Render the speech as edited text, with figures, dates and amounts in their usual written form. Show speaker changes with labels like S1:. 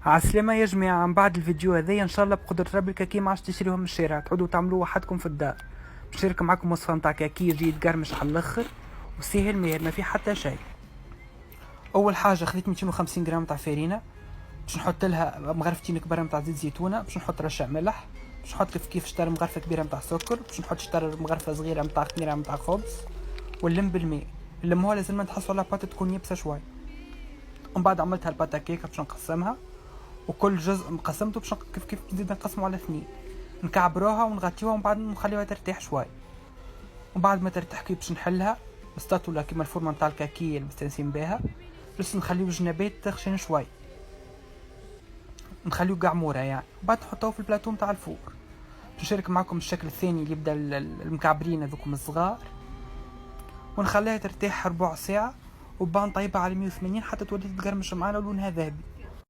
S1: عالسلامة يا جماعة. من بعد الفيديو هذايا ان شاء الله بقدرة ربي الكاكي ما عادش تشريوهم من الشارع، تعودوا تعملوه وحدكم في الدار. باش نشارك معاكم وصفة نتاع كاكي يجي يتقرمش على الاخر وسهل ماهر ما فيه حتى شيء. اول حاجة خذيت 250 غرام تاع فرينة، باش نحط لها مغرفتين كبار نتاع زيت زيتونة، باش نحط رشة ملح، باش نحط كيف شطر مغرفة كبيرة نتاع سكر، باش نحط شطر مغرفة صغيرة نتاع خميرة نتاع خبز، ونلم بالماء. اللم هو لازم تحسوا على الباطة تكون يبسة شوي. ومن بعد عملت هالباطة كيكة باش نقسمها، وكل جزء مقسمته باش كيف نزيد نقسمه على اثنين، نكعبروها ونغطيوها ومن بعد نخليوها ترتاح شوي. ومن بعد ما ترتاح كيف باش نحلها بسطاتولا كيما الفورمه نتاع الكاكي المستانسين بها، بس نخليو الجنابات تخشن شوي، نخليو قعموره يعني. وبعد نحطوه في البلاطو نتاع الفور. باش نشارك معكم الشكل الثاني اللي يبدا المكعبرين هذوكم الصغار، ونخليها ترتاح ربع ساعه، وبعد نطيبها على 180 حتى تولي تقرمش معانا لونها ذهبي.